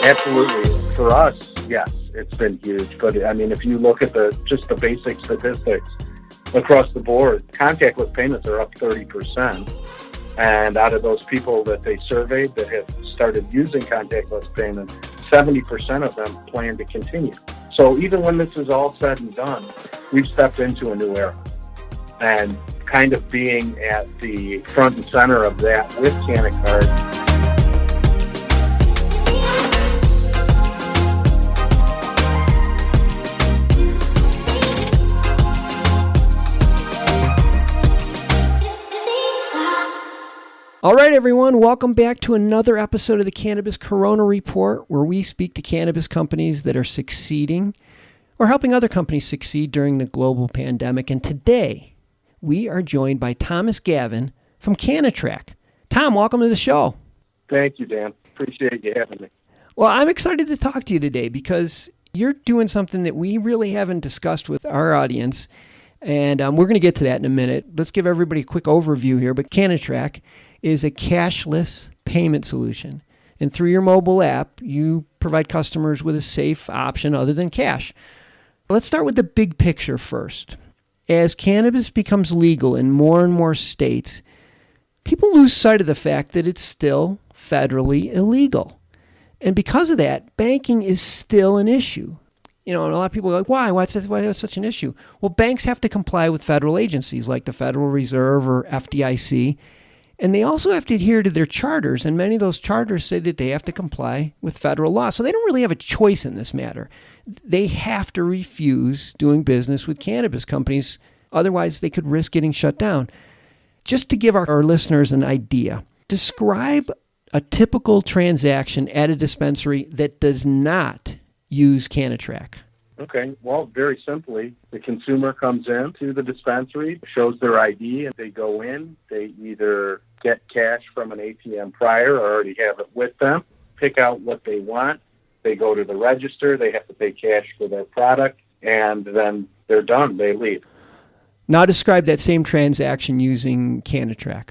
Absolutely. For us, yes, it's been huge. But I mean, if you look at just the basic statistics across the board, contactless payments are up 30%. And out of those people that they surveyed that have started using contactless payments, 70% of them plan to continue. So even when this is all said and done, we've stepped into a new era. And kind of being at the front and center of that with CannaCard. All right, everyone, welcome back to another episode of the Cannabis Corona Report, where we speak to cannabis companies that are succeeding or helping other companies succeed during the global pandemic. And today, we are joined by Gavin from CannaTrac. Tom, welcome to the show. Thank you, Dan. Appreciate you having me. Well, I'm excited to talk to you today because you're doing something that we really haven't discussed with our audience, and we're going to get to that in a minute. Let's give everybody a quick overview here, but CannaTrac is a cashless payment solution. And through your mobile app, you provide customers with a safe option other than cash. Let's start with the big picture first. As cannabis becomes legal in more and more states, people lose sight of the fact that it's still federally illegal. And because of that, banking is still an issue. You know, and a lot of people are like, why? Why is that such an issue? Well, banks have to comply with federal agencies like the Federal Reserve or FDIC. And they also have to adhere to their charters, and many of those charters say that they have to comply with federal law. So they don't really have a choice in this matter. They have to refuse doing business with cannabis companies. Otherwise, they could risk getting shut down. Just to give our listeners an idea, describe a typical transaction at a dispensary that does not use CannaTrac. Okay, well, very simply, the consumer comes in to the dispensary, shows their ID, and they go in. They either get cash from an ATM prior or already have it with them, pick out what they want. They go to the register. They have to pay cash for their product, and then they're done. They leave. Now describe that same transaction using CannaTrac.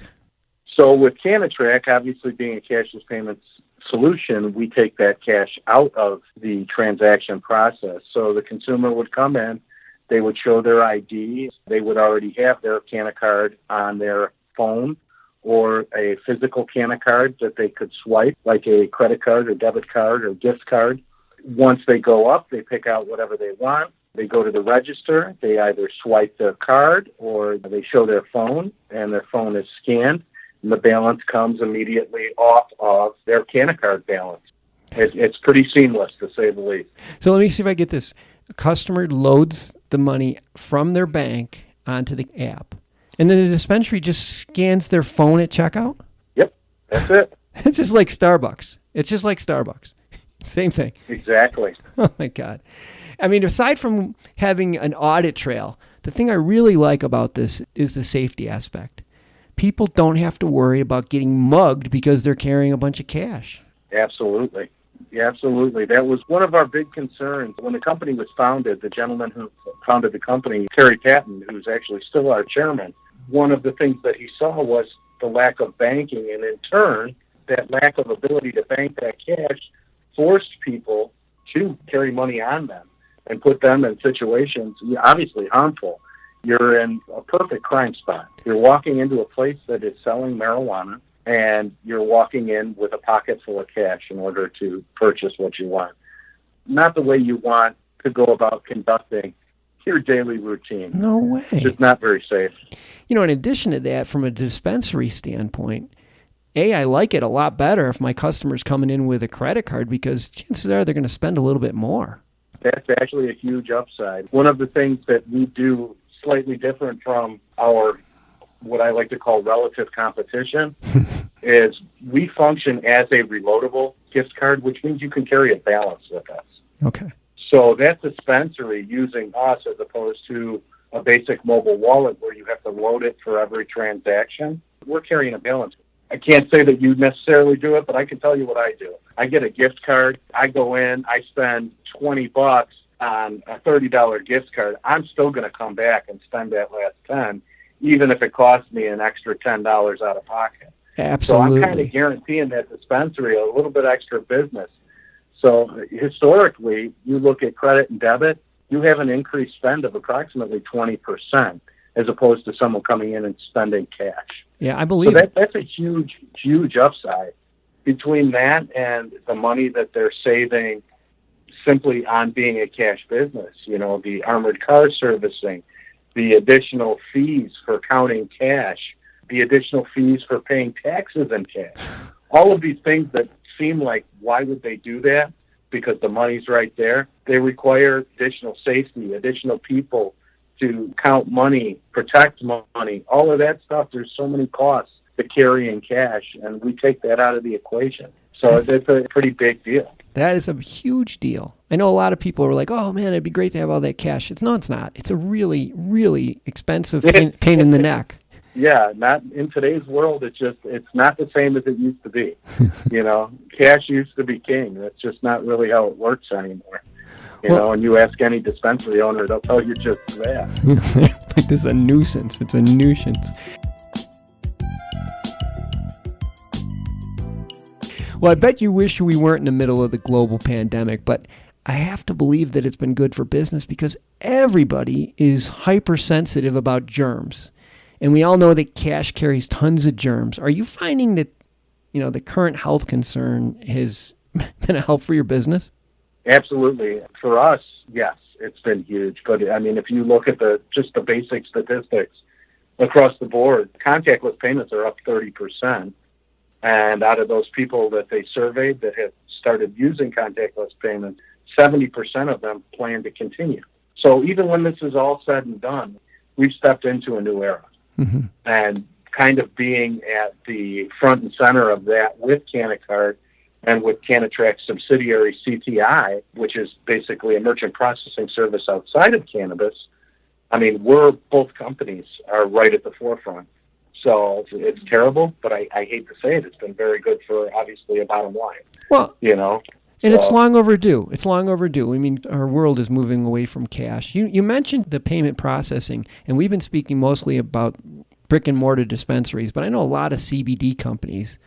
So with CannaTrac, obviously being a cashless payments solution, we take that cash out of the transaction process. So the consumer would come in, they would show their ID, they would already have their CannaCard on their phone or a physical CannaCard that they could swipe, like a credit card or debit card or gift card. Once they go up, they pick out whatever they want. They go to the register, they either swipe their card or they show their phone, and their phone is scanned. And the balance comes immediately off of their CannaCard balance. It's pretty seamless, to say the least. So let me see if I get this. A customer loads the money from their bank onto the app, and then the dispensary just scans their phone at checkout? Yep, that's it. It's just like Starbucks. Same thing. Exactly. Oh, my God. I mean, aside from having an audit trail, the thing I really like about this is the safety aspect. People don't have to worry about getting mugged because they're carrying a bunch of cash. Absolutely. Yeah, absolutely. That was one of our big concerns. When the company was founded, the gentleman who founded the company, Terry Patton, who's actually still our chairman, one of the things that he saw was the lack of banking. And in turn, that lack of ability to bank that cash forced people to carry money on them and put them in situations obviously harmful. You're in a perfect crime spot. You're walking into a place that is selling marijuana, and you're walking in with a pocket full of cash in order to purchase what you want. Not the way you want to go about conducting your daily routine. No way. It's just not very safe. You know, in addition to that, from a dispensary standpoint, I like it a lot better if my customer's coming in with a credit card because chances are they're going to spend a little bit more. That's actually a huge upside. One of the things that we do slightly different from our, what I like to call relative competition, is we function as a reloadable gift card, which means you can carry a balance with us. Okay. So that dispensary using us as opposed to a basic mobile wallet where you have to load it for every transaction, we're carrying a balance. I can't say that you necessarily do it, but I can tell you what I do. I get a gift card. I go in, I spend $20 on a $30 gift card. I'm still going to come back and spend that last 10, even if it costs me an extra $10 out of pocket. Absolutely. So I'm kind of guaranteeing that dispensary a little bit extra business. So historically, you look at credit and debit, you have an increased spend of approximately 20% as opposed to someone coming in and spending cash. Yeah, I believe so that's a huge, huge upside. Between that and the money that they're saving simply on being a cash business, the armored car servicing, the additional fees for counting cash, the additional fees for paying taxes in cash. All of these things that seem like, why would they do that? Because the money's right there. They require additional safety, additional people to count money, protect money, all of that stuff. There's so many costs to carrying cash, and we take that out of the equation. So it's a pretty big deal. That is a huge deal. I know a lot of people are like, oh, man, it'd be great to have all that cash. It's not. It's a really, really expensive pain in the neck. Yeah, not in today's world. It's not the same as it used to be. Cash used to be king. That's just not really how it works anymore. And you ask any dispensary owner, they'll tell you just that. This is a nuisance. It's a nuisance. Well, I bet you wish we weren't in the middle of the global pandemic, but I have to believe that it's been good for business because everybody is hypersensitive about germs. And we all know that cash carries tons of germs. Are you finding that, the current health concern has been a help for your business? Absolutely. For us, yes, it's been huge. But, if you look at just the basic statistics across the board, contactless payments are up 30%. And out of those people that they surveyed that have started using contactless payments, 70% of them plan to continue. So even when this is all said and done, we've stepped into a new era. Mm-hmm. And kind of being at the front and center of that with CannaCard and with CannaTrac's subsidiary CTI, which is basically a merchant processing service outside of cannabis, both companies are right at the forefront. So it's terrible, but I hate to say it. It's been very good for, obviously, a bottom line. Well, and it's long overdue. It's long overdue. Our world is moving away from cash. You mentioned the payment processing, and we've been speaking mostly about brick and mortar dispensaries, but I know a lot of CBD companies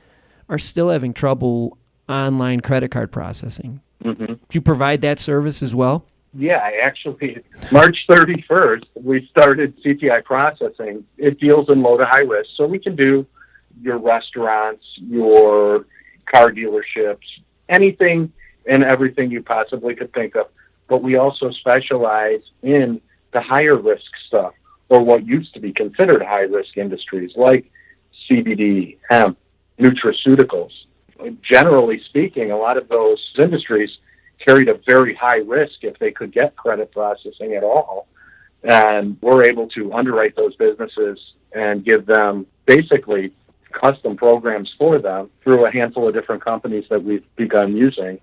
are still having trouble online credit card processing. Mm-hmm. Do you provide that service as well? Yeah, actually, March 31st, we started CTI processing. It deals in low to high risk, so we can do your restaurants, your car dealerships, anything and everything you possibly could think of. But we also specialize in the higher risk stuff, or what used to be considered high risk industries like CBD, hemp, nutraceuticals. Generally speaking, a lot of those industries carried a very high risk if they could get credit processing at all. And we're able to underwrite those businesses and give them basically custom programs for them through a handful of different companies that we've begun using.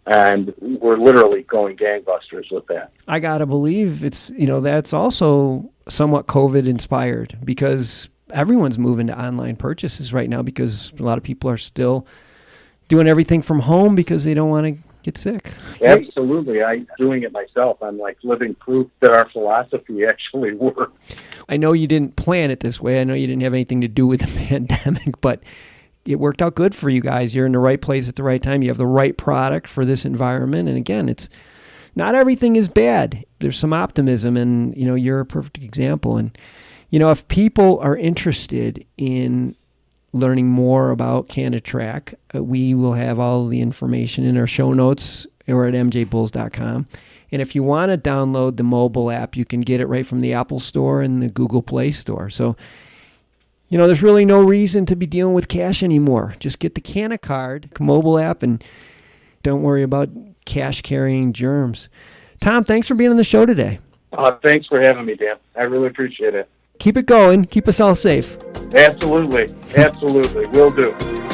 And we're literally going gangbusters with that. I got to believe it's, that's also somewhat COVID inspired because everyone's moving to online purchases right now because a lot of people are still doing everything from home because they don't want to get sick. Absolutely. I'm doing it myself. I'm like living proof that our philosophy actually works. I know you didn't plan it this way. I know you didn't have anything to do with the pandemic, but it worked out good for you guys. You're in the right place at the right time. You have the right product for this environment. And again, it's not everything is bad. There's some optimism, and you're a perfect example. And if people are interested in learning more about CannaTrac, we will have all the information in our show notes or at MJBulls.com. And if you want to download the mobile app, you can get it right from the Apple Store and the Google Play Store. So, there's really no reason to be dealing with cash anymore. Just get the CannaCard mobile app and don't worry about cash carrying germs. Tom, thanks for being on the show today. Thanks for having me, Dan. I really appreciate it. Keep it going. Keep us all safe. Absolutely. Will do.